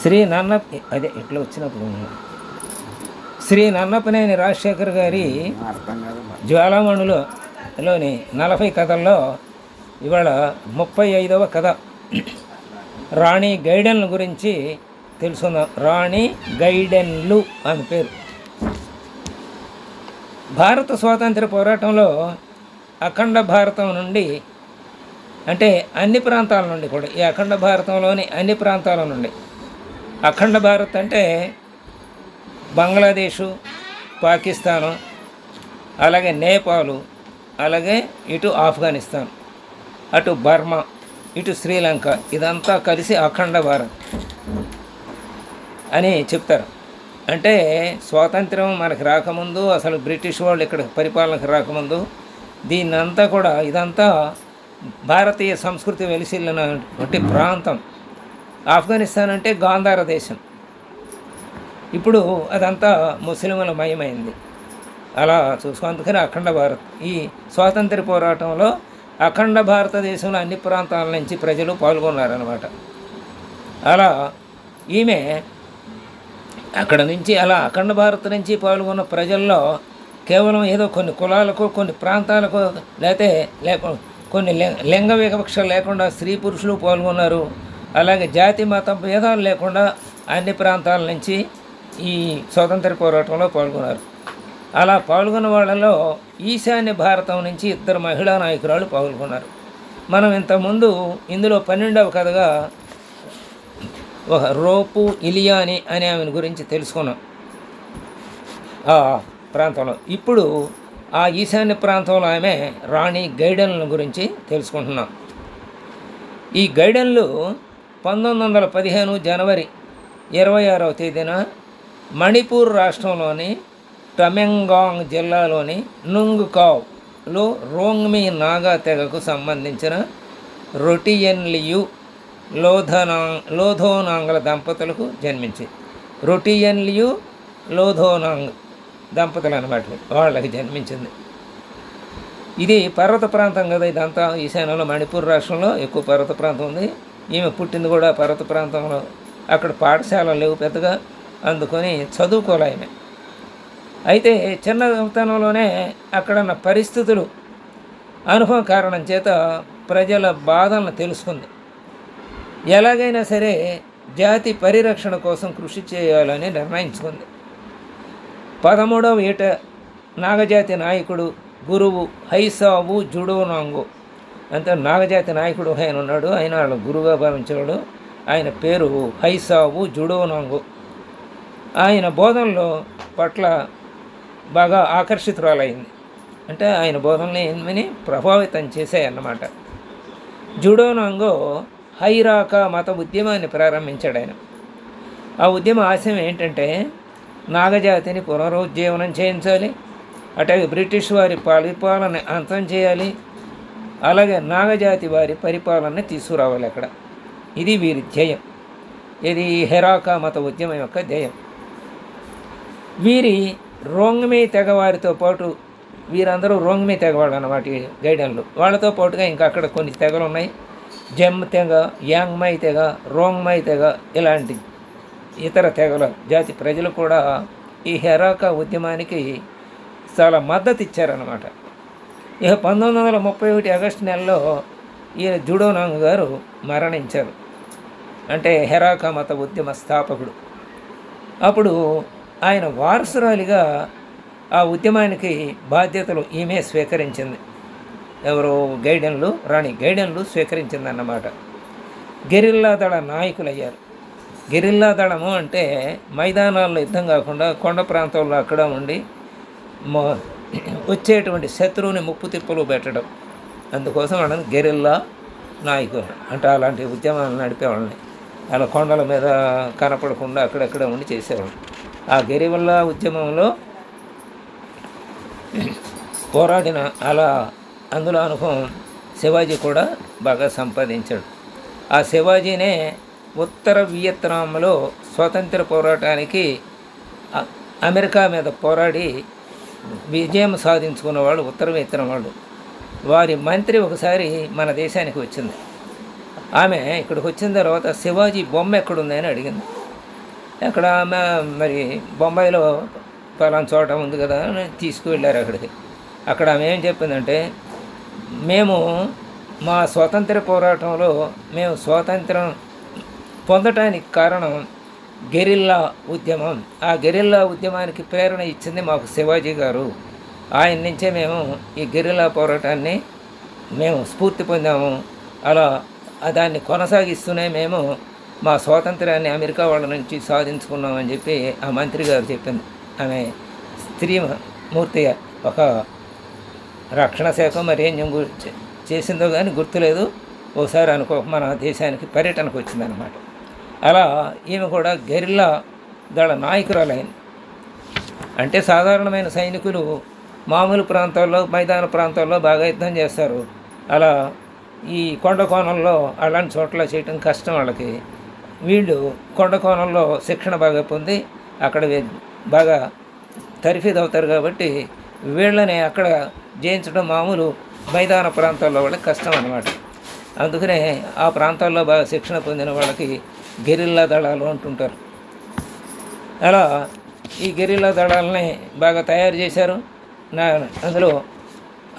శ్రీ నన్న అదే ఇట్లా వచ్చినప్పుడు శ్రీ నన్నపనేని రాజశేఖర్ గారి జ్వాలామణులలోని 40 కథల్లో ఇవాళ 35వ కథ రాణి గైడెన్ల గురించి తెలుసుకుందాం. రాణి గైడెన్లు ఆమె పేరు. భారత స్వాతంత్ర పోరాటంలో అఖండ భారతం నుండి, అంటే అన్ని ప్రాంతాల నుండి కూడా, ఈ అఖండ భారతంలోని అన్ని ప్రాంతాల నుండి, అఖండ భారత్ అంటే బంగ్లాదేశు, పాకిస్తాను, అలాగే నేపాలు, అలాగే ఇటు ఆఫ్ఘనిస్తాన్, అటు బర్మా, ఇటు శ్రీలంక, ఇదంతా కలిసి అఖండ భారత్ అని చెప్తారు. అంటే స్వాతంత్రం మనకి రాకముందు, అసలు బ్రిటిష్ వాళ్ళు ఇక్కడ పరిపాలనకు రాకముందు దీన్నంతా కూడా, ఇదంతా భారతీయ సంస్కృతి వెలిసిల్లినటువంటి ప్రాంతం. ఆఫ్ఘనిస్తాన్ అంటే గాంధార దేశం. ఇప్పుడు అదంతా ముస్లింల మయమైంది. అలా చూసుకుందుకని అఖండ భారత్. ఈ స్వాతంత్ర పోరాటంలో అఖండ భారతదేశంలో అన్ని ప్రాంతాల నుంచి ప్రజలు పాల్గొన్నారన్నమాట. అలా ఈమె అక్కడ నుంచి, అలా అఖండ భారత్ నుంచి పాల్గొన్న ప్రజల్లో కేవలం ఏదో కొన్ని కులాలకు, కొన్ని ప్రాంతాలకు, లేక కొన్ని లింగ వివక్ష లేకుండా స్త్రీ పురుషులు పాల్గొన్నారు. అలాగే జాతి మత భేదాలు లేకుండా అన్ని ప్రాంతాల నుంచి ఈ స్వాతంత్ర పోరాటంలో పాల్గొన్నారు. అలా పాల్గొన్న వాళ్ళలో ఈశాన్య భారతం నుంచి 2 మహిళా నాయకురాలు పాల్గొన్నారు. మనం ఇంతకుముందు ఇందులో 12వ కథగా ఒక రోపు ఇలియాని అనే ఆమెను గురించి తెలుసుకున్నాం ఆ ప్రాంతంలో. ఇప్పుడు ఆ ఈశాన్య ప్రాంతంలో ఆమె రాణి గైడెన్ల గురించి తెలుసుకుంటున్నాం. ఈ గైడెన్లు 1915 జనవరి 26వ తేదీన మణిపూర్ రాష్ట్రంలోని టమెంగాంగ్ జిల్లాలోని నుంగ్కావ్లో రోంగ్మీ నాగా తెగకు సంబంధించిన రొటియన్లియు లోధోనాంగ్ల దంపతులకు జన్మించింది. రొటియన్లియు లోధోనాంగ్ దంపతులు అన్నమాట, వాళ్ళకి జన్మించింది. ఇది పర్వత ప్రాంతం కదా, ఇదంతా ఈశాన్యంలో మణిపూర్ రాష్ట్రంలో ఎక్కువ పర్వత ప్రాంతం ఉంది. ఈమె పుట్టింది కూడా పర్వత ప్రాంతంలో. అక్కడ పాఠశాలలు లేవు పెద్దగా, అందుకొని చదువుకోలే ఆమె. అయితే చిన్నతనంలోనే అక్కడున్న పరిస్థితులు, అనుభవం కారణం చేత ప్రజల బాధలను తెలుసుకుంది. ఎలాగైనా సరే జాతి పరిరక్షణ కోసం కృషి చేయాలని నిర్ణయించుకుంది. 13వ ఏట నాగజాతి నాయకుడు గురువు హైసావు జుడోనాంగు, అంటే నాగజాతి నాయకుడు ఆయన ఉన్నాడు, ఆయన వాళ్ళ గురువుగా భావించేవాడు. ఆయన పేరు హైసావు జుడోనాంగు. ఆయన బోధనలో పట్ల బాగా ఆకర్షితురాలైంది. అంటే ఆయన బోధనని విని ప్రభావితం చేశాయన్నమాట. జుడోనాంగో హైరాకా మత ఉద్యమాన్ని ప్రారంభించాడు ఆయన. ఆ ఉద్యమ ఆశయం ఏంటంటే నాగజాతిని పునరుజ్జీవనం చేయించాలి, అట్లాగే బ్రిటిష్ వారి పరిపాలన అంతం చేయాలి, అలాగే నాగజాతి వారి పరిపాలనని తీసుకురావాలి అక్కడ. ఇది వీరి ధ్యేయం. ఇది హెరాకా మత ఉద్యమం యొక్క ధ్యేయం. వీరి రోంగ్మీ తెగవారితో పాటు, వీరందరూ రోంగ్మీ తెగవాళ్ళు అన్నమాట ఈ గైడెన్లు. వాళ్ళతో పాటుగా ఇంకా అక్కడ కొన్ని తెగలు ఉన్నాయి. జెమ్ తెగ, యాంగ్మై తెగ, రోంగ్మై తెగ, ఇలాంటి ఇతర తెగల జాతి ప్రజలు కూడా ఈ హెరాకా ఉద్యమానికి చాలా మద్దతు ఇచ్చారన్నమాట. ఇక 1931 ఆగస్టు నెలలో ఈయన జుడోనాంగ్ గారు మరణించారు. అంటే హెరాకా మత ఉద్యమ స్థాపకుడు. అప్పుడు ఆయన వారసురాలిగా ఆ ఉద్యమానికి బాధ్యతలు ఈమె స్వీకరించింది. ఎవరు? గైడెన్లు, రాణి గైడెన్లు స్వీకరించిందన్నమాట. గెరిల్లా దళ నాయకులయ్యారు. గెరిల్లా దళము అంటే మైదానాల్లో యుద్ధం కాకుండా కొండ ప్రాంతాల్లో అక్కడ ఉండి వచ్చేటువంటి శత్రువుని ముప్పు తిప్పలు పెట్టడం, అందుకోసం వాళ్ళని గెరిల్లా నాయకులు అంటే. అలాంటి ఉద్యమాలు నడిపేవాళ్ళని అలా కొండల మీద కనపడకుండా అక్కడక్కడ ఉండి చేసేవాళ్ళు. ఆ గెరిల్లా ఉద్యమంలో పోరాడిన అందులో అనుభవం శివాజీ కూడా బాగా సంపాదించాడు. ఆ శివాజీనే ఉత్తర వియత్నాంలో స్వాతంత్ర పోరాటానికి అమెరికా మీద పోరాడి విజయం సాధించుకున్నవాడు ఉత్తర వియత్నాం వాళ్ళు. వారి మంత్రి ఒకసారి మన దేశానికి వచ్చింది. ఆమె ఇక్కడికి వచ్చిన తర్వాత శివాజీ బొమ్మ ఎక్కడుంది అని అడిగింది. అక్కడ మరి బొంబాయిలో పలానా చోట ఉంది కదా అని తీసుకువెళ్ళారు అక్కడికి. అక్కడ ఆమె ఏం చెప్పిందంటే, మేము మా స్వాతంత్ర పోరాటంలో మేము స్వాతంత్రం పొందటానికి కారణం గెరిల్లా ఉద్యమం. ఆ గెరిల్లా ఉద్యమానికి ప్రేరణ ఇచ్చింది మాకు శివాజీ గారు. ఆయన నుంచే మేము ఈ గెరిల్లా పోరాటాన్ని మేము స్ఫూర్తి పొందాము. అలా దాన్ని కొనసాగిస్తూనే మేము మా స్వాతంత్రాన్ని అమెరికా వాళ్ళ నుంచి సాధించుకున్నామని చెప్పి ఆ మంత్రి గారు చెప్పింది. ఆమె స్త్రీ మూర్తి, ఒక రక్షణ శాఖ మరి ఏం చేసిందో కానీ గుర్తులేదు. ఓసారి మన దేశానికి పర్యటనకు వచ్చిందనమాట. అలా ఈమె కూడా గెరిల్లా దళ నాయకురాలైంది. అంటే సాధారణమైన సైనికులు మామూలు ప్రాంతాల్లో, మైదాన ప్రాంతాల్లో బాగా యుద్ధం చేస్తారు. అలా ఈ కొండ కోణంలో అలాంటి చోట్ల చేయటం కష్టం వాళ్ళకి. వీళ్ళు కొండ కోణంలో శిక్షణ బాగా పొంది అక్కడ బాగా తరిఫీదవుతారు కాబట్టి వీళ్ళని అక్కడ జయించడం మామూలు మైదాన ప్రాంతాల్లో వాళ్ళకి కష్టం అన్నమాట. అందుకనే ఆ ప్రాంతాల్లో బాగా శిక్షణ పొందిన వాళ్ళకి గెరిల్లా దళాలు అంటుంటారు. అలా ఈ గెరిల్లా దళాలని బాగా తయారు చేశారు. అందులో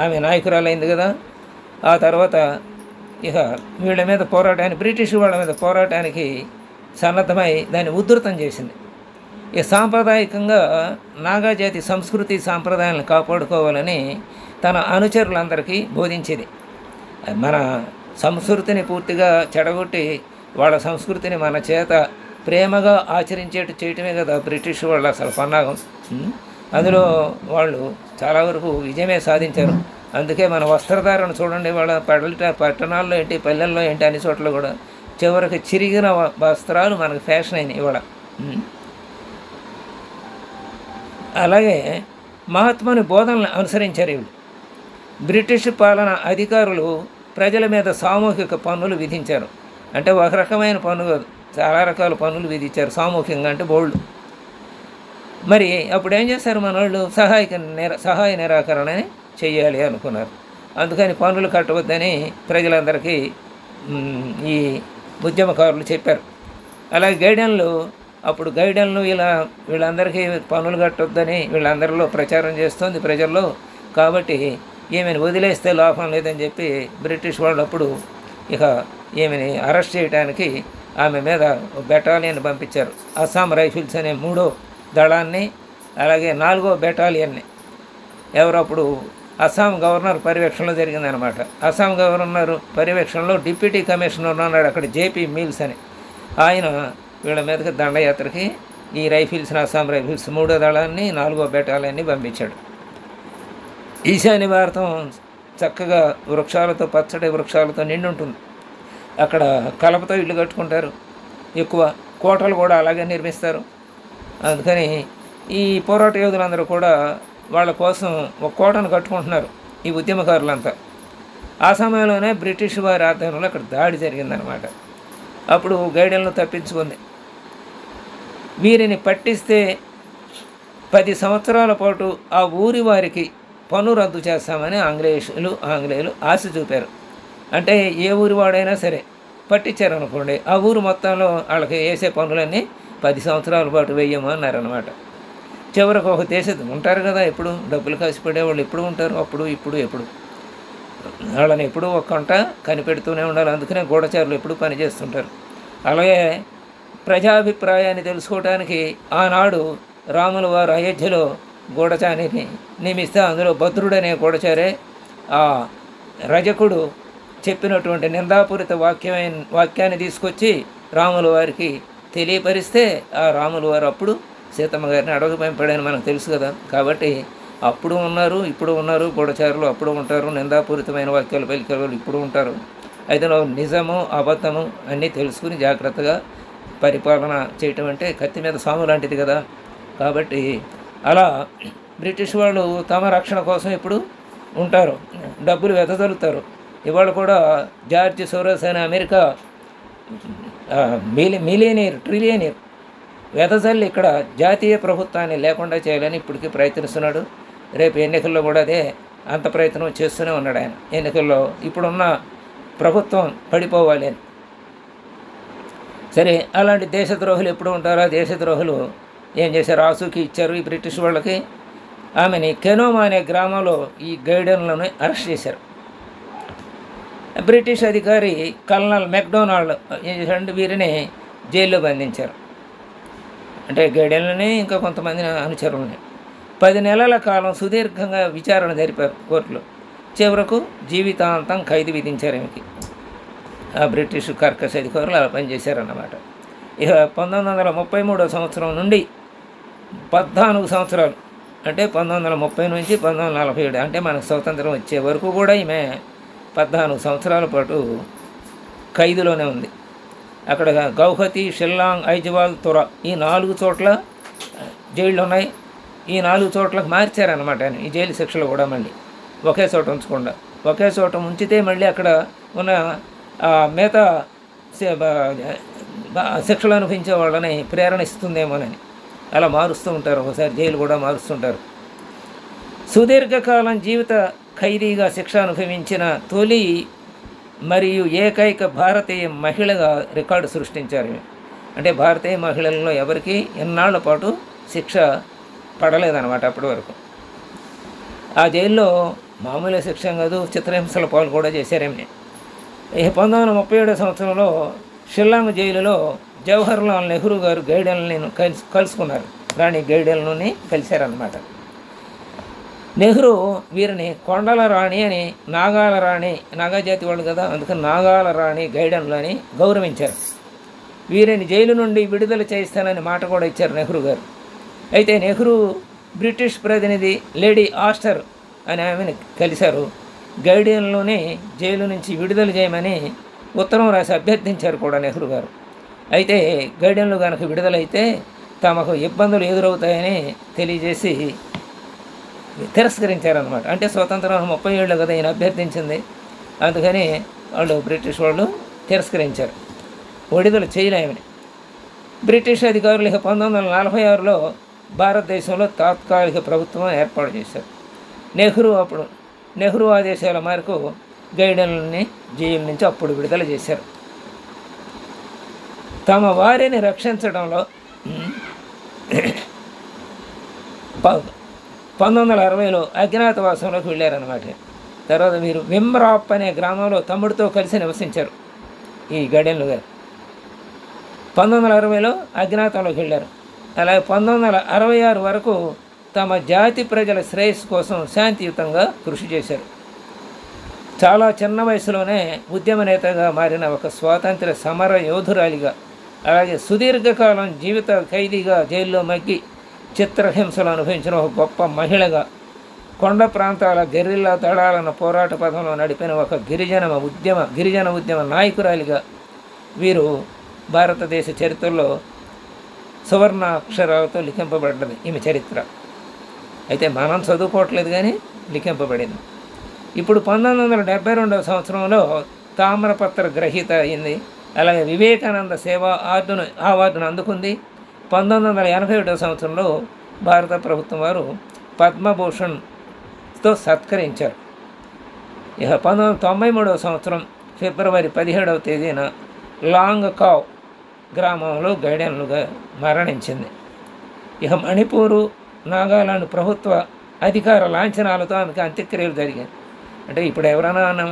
ఆమె నాయకురాలైంది కదా. ఆ తర్వాత ఇక వీళ్ళ మీద పోరాటానికి, బ్రిటిష్ వాళ్ళ మీద పోరాటానికి సన్నద్ధమై దాన్ని ఉధృతం చేసింది. ఈ సాంప్రదాయకంగా నాగాజాతి సంస్కృతి సాంప్రదాయాలను కాపాడుకోవాలని తన అనుచరులందరికీ బోధించేది. మన సంస్కృతిని పూర్తిగా చెడగొట్టి వాళ్ళ సంస్కృతిని మన చేత ప్రేమగా ఆచరించేట్టు చేయటమే కదా బ్రిటిష్ వాళ్ళు అసలు పన్నాగం. అందులో వాళ్ళు చాలా వరకు విజయమే సాధించారు. అందుకే మన వస్త్రధారణ చూడండి, వాళ్ళ పట్టణాల్లో ఏంటి, పల్లెల్లో ఏంటి, అన్ని చోట్ల కూడా చివరికి చిరిగిన వస్త్రాలు మనకు ఫ్యాషన్ అయినాయి ఇవాళ. అలాగే మహాత్ముని బోధనలను అనుసరించారు వీళ్ళు. బ్రిటిష్ పాలన అధికారులు ప్రజల మీద సామూహిక పన్నులు విధించారు. అంటే ఒక రకమైన పన్ను కాదు, చాలా రకాల పన్నులు విధించారు సామూహికంగా, అంటే బోల్డ్. మరి అప్పుడు ఏం చేశారు మన వాళ్ళు, సహాయ నిరాకరణని చెయ్యాలి అనుకున్నారు. అందుకని పన్నులు కట్టవద్దని ప్రజలందరికీ ఈ ఉద్యమకారులు చెప్పారు. అలాగే గైడన్లు వీళ్ళందరికీ పన్నులు కట్టొద్దని వీళ్ళందరిలో ప్రచారం చేస్తోంది ప్రజల్లో. కాబట్టి ఈమెను వదిలేస్తే లాభం లేదని చెప్పి బ్రిటిష్ వాళ్ళు అప్పుడు ఇక ఈమెని అరెస్ట్ చేయడానికి ఆమె మీద బెటాలియన్ పంపించారు. అస్సాం రైఫిల్స్ అనే 3వ దళాన్ని, అలాగే 4వ బెటాలియన్ని ఎవరప్పుడు అస్సాం గవర్నర్ పర్యవేక్షణలో జరిగిందనమాట. అస్సాం గవర్నర్ పర్యవేక్షణలో డిప్యూటీ కమిషనర్ ఉన్నాడు అక్కడ, జేపీ మిల్స్ అని. ఆయన వీళ్ళ మీదకి దండయాత్రకి ఈ రైఫిల్స్ని, అస్సాం రైఫిల్స్ 3వ దళాన్ని, 4వ బెటాలియన్ని పంపించాడు. ఈశాన్య భారతం చక్కగా వృక్షాలతో, పచ్చడి వృక్షాలతో నిండి ఉంటుంది. అక్కడ కలపతో ఇల్లు కట్టుకుంటారు ఎక్కువ, కోటలు కూడా అలాగే నిర్మిస్తారు. అందుకని ఈ పోరాట యోధులందరూ కూడా వాళ్ళ కోసం ఒక కోటను కట్టుకుంటున్నారు ఈ ఉద్యమకారులంతా. ఆ సమయంలోనే బ్రిటిష్ వారి ఆధ్వర్యంలో అక్కడ దాడి జరిగిందనమాట. అప్పుడు గైడెన్లు తప్పించుకుంది. వీరిని పట్టిస్తే 10 సంవత్సరాల పాటు ఆ ఊరి వారికి పన్ను రద్దు చేస్తామని ఆంగ్లేయులు ఆశ చూపారు. అంటే ఏ ఊరి వాడైనా సరే పట్టించారనుకోండి, ఆ ఊరు మొత్తంలో వాళ్ళకి వేసే పన్నులన్నీ 10 సంవత్సరాల పాటు వేయము అన్నారనమాట. చివరికి ఒక దేశం ఉంటారు కదా, ఎప్పుడు డబ్బులు కాసిపడే వాళ్ళు ఎప్పుడు ఉంటారు, అప్పుడు ఎప్పుడు వాళ్ళని ఎప్పుడూ ఒక కంట కనిపెడుతూనే ఉండాలి. అందుకనే గూఢచారులు ఎప్పుడు పనిచేస్తుంటారు. అలాగే ప్రజాభిప్రాయాన్ని తెలుసుకోవడానికి ఆనాడు రాముల వారు అయోధ్యలో గూఢచారిని నియమిస్తే అందులో భద్రుడనే గూఢచారే ఆ రజకుడు చెప్పినటువంటి నిందాపూరిత వాక్యాన్ని తీసుకొచ్చి రాముల వారికి తెలియపరిస్తే ఆ రాముల వారు అప్పుడు సీతమ్మ గారిని అడవి పంపాడని మనకు తెలుసు కదా. కాబట్టి అప్పుడు ఉన్నారు, ఇప్పుడు ఉన్నారు గూఢచారులు, అప్పుడు ఉంటారు. నిందాపూరితమైన వాక్యాలు పలికే వాళ్ళు ఇప్పుడు ఉంటారు. అయితే నిజము అబద్ధము అన్నీ తెలుసుకుని జాగ్రత్తగా పరిపాలన చేయటం అంటే కత్తి మీద సాము లాంటిది కదా. కాబట్టి అలా బ్రిటిష్ వాళ్ళు తమ రక్షణ కోసం ఇప్పుడు ఉంటారు, డబ్బులు వెదజల్లుతారు. ఇవాళ కూడా జార్జ్ సోరోస్ అనే అమెరికా ట్రిలియనీర్ వెదజల్లి ఇక్కడ జాతీయ ప్రభుత్వాన్ని లేకుండా చేయాలని ఇప్పటికీ ప్రయత్నిస్తున్నాడు. రేపు ఎన్నికల్లో కూడా అదే అంత ప్రయత్నం చేస్తూనే ఉన్నాడు ఆయన. ఎన్నికల్లో ఇప్పుడున్న ప్రభుత్వం పడిపోవాలి అని. సరే, అలాంటి దేశద్రోహులు ఎప్పుడు ఉంటారో ఆ దేశద్రోహులు ఏం చేశారు, ఆసూకి ఇచ్చారు ఈ బ్రిటిష్ వాళ్ళకి. ఆమెని కెనోమా అనే గ్రామంలో ఈ గైడెన్లను అరెస్ట్ చేశారు. బ్రిటిష్ అధికారి కల్నల్ మెక్డొనాల్డ్ ఏం చేశారంటే వీరిని జైల్లో బంధించారు. అంటే గైడెన్లని ఇంకా కొంతమంది అనుచరులని 10 నెలల కాలం సుదీర్ఘంగా విచారణ జరిపారు కోర్టులో. చివరకు జీవితాంతం ఖైదు విధించారు ఈమెకి. ఆ బ్రిటిష్ కర్కశ అధికారులు అలా పనిచేశారన్నమాట. ఇక 1933 సంవత్సరం నుండి 14 సంవత్సరాలు, అంటే 1930 నుంచి 1947, అంటే మనకు స్వతంత్రం వచ్చే వరకు కూడా ఈమె 14 సంవత్సరాల పాటు ఖైదులోనే ఉంది. అక్కడ గౌహతి, షిల్లాంగ్, ఐజ్వాల్, తురా ఈ 4 చోట్ల జైళ్ళు ఉన్నాయి. ఈ 4 చోట్లకు మార్చారన్నమాట ఆయన ఈ జైలు శిక్షలు కూడా. మళ్ళీ ఒకే చోట ఉంచకుండా, ఒకే చోట ఉంచితే మళ్ళీ అక్కడ ఉన్న మిగతా శిక్షలు అనుభవించే వాళ్ళని ప్రేరణ ఇస్తుందేమోనని అలా మారుస్తూ ఉంటారు. ఒకసారి జైలు కూడా మారుస్తుంటారు. సుదీర్ఘకాలం జీవిత ఖైదీగా శిక్ష అనుభవించిన తొలి మరియు ఏకైక భారతీయ మహిళగా రికార్డు సృష్టించారు. అంటే భారతీయ మహిళల్లో ఎవరికి ఎన్నాళ్ల పాటు శిక్ష పడలేదన్నమాట అప్పటి వరకు. ఆ జైల్లో మామూలు శిక్ష కాదు, చిత్రహింసల పాలు కూడా చేశారేమి. 1937 సంవత్సరంలో షిల్లాంగ్ జైలులో జవహర్లాల్ నెహ్రూ గారు గైడెన్లను కలుసుకున్నారు. రాణి గైడెన్లని కలిశారన్నమాట. నెహ్రూ వీరిని కొండల రాణి అని, నాగాల రాణి, నాగా జాతి వాళ్ళు కదా, అందుకని నాగాల రాణి గైడెన్లు అని గౌరవించారు. వీరిని జైలు నుండి విడుదల చేయిస్తానని మాట కూడా ఇచ్చారు నెహ్రూ గారు. అయితే నెహ్రూ బ్రిటిష్ ప్రతినిధి లేడీ ఆస్టర్ అని ఆమెను కలిశారు. గైడెన్లోనే జైలు నుంచి విడుదల చేయమని ఉత్తరం రాసి అభ్యర్థించారు కూడా నెహ్రూ గారు. అయితే గైడెన్లు కనుక విడుదలైతే తమకు ఇబ్బందులు ఎదురవుతాయని తెలియజేసి తిరస్కరించారనమాట. అంటే స్వతంత్రం 30 ఏళ్ళు కదా ఈయన అభ్యర్థించింది, అందుకని వాళ్ళు బ్రిటిష్ వాళ్ళు తిరస్కరించారు, విడుదల చేయలేమని. బ్రిటిష్ అధికారులు 1946లో భారతదేశంలో తాత్కాలిక ప్రభుత్వం ఏర్పాటు చేశారు. నెహ్రూ ఆదేశాల మేరకు గైడెన్లని జైలు నుంచి అప్పుడు విడుదల చేశారు. తమ వారిని రక్షించడంలో 1960లో అజ్ఞాతవాసంలోకి వెళ్ళారన్నమాట. తర్వాత వీరు విమ్రాప్ అనే గ్రామంలో తమ్ముడితో కలిసి నివసించారు ఈ గైడెన్లు గారు. 1960లో అజ్ఞాతంలోకి వెళ్ళారు. అలాగే 1966 వరకు తమ జాతి ప్రజల శ్రేయస్సు కోసం శాంతియుతంగా కృషి చేశారు. చాలా చిన్న వయసులోనే ఉద్యమ నేతగా మారిన ఒక స్వాతంత్ర్య సమర యోధురాలిగా, అలాగే సుదీర్ఘకాలం జీవిత ఖైదీగా జైల్లో మగ్గి చిత్రహింసలు అనుభవించిన ఒక గొప్ప మహిళగా, కొండ ప్రాంతాల గెరిల్లా దళాలను పోరాట పథంలో నడిపిన ఒక గిరిజన ఉద్యమ నాయకురాలిగా వీరు భారతదేశ చరిత్రలో సువర్ణ అక్షరాలతో లిఖింపబడ్డది ఈమె చరిత్ర. అయితే మనం చదువుకోవట్లేదు కానీ లిఖింపబడింది. ఇప్పుడు 1972 సంవత్సరంలో తామ్రపత్ర గ్రహీత అయింది. అలాగే వివేకానంద సేవా అవార్డును అందుకుంది. 1981 సంవత్సరంలో భారత ప్రభుత్వం వారు పద్మభూషణ్తో సత్కరించారు. ఇక 1993 సంవత్సరం ఫిబ్రవరి 17వ తేదీన లాంగ్ కావ్ గ్రామంలో గైడెన్లుగా మరణించింది. ఇక మణిపూరు, నాగాలాండ్ ప్రభుత్వ అధికార లాంఛనాలతో ఆమెకు అంత్యక్రియలు జరిగాయి. అంటే ఇప్పుడు ఎవరైనా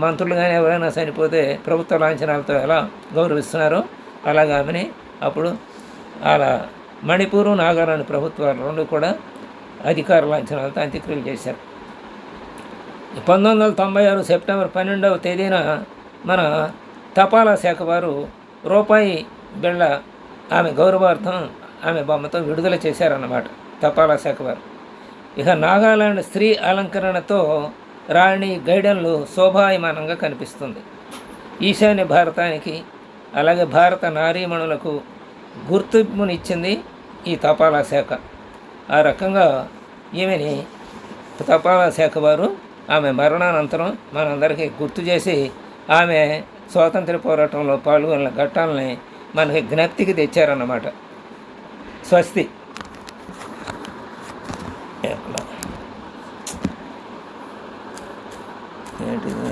మంత్రులు కానీ ఎవరైనా చనిపోతే ప్రభుత్వ లాంఛనాలతో ఎలా గౌరవిస్తున్నారో అలాగే ఆమెని అప్పుడు అలా మణిపూరు, నాగాలాండ్ ప్రభుత్వాలు రెండు కూడా అధికార లాంఛనాలతో అంత్యక్రియలు చేశారు. 1996 సెప్టెంబర్ 12వ తేదీన మన తపాలా శాఖ వారు రూపాయి బిళ్ళ ఆమె గౌరవార్థం ఆమె బొమ్మతో విడుదల చేశారన్నమాట తపాలా శాఖ వారు. ఇక నాగాలాండ్ స్త్రీ అలంకరణతో రాణి గైడెన్లు శోభాయమానంగా కనిపిస్తుంది. ఈశాన్య భారతానికి అలాగే భారత నారీమణులకు గుర్తింపునిచ్చింది ఈ తపాలా శాఖ. ఆ రకంగా ఈమెని తపాలా శాఖ వారు ఆమె మరణానంతరం మనందరికీ గుర్తు చేసి ఆమె స్వాతంత్ర్య పోరాటంలో పాల్గొన్న ఘట్టాలని మనకి జ్ఞప్తికి తెచ్చారన్నమాట. స్వస్తి. ఏంటిది?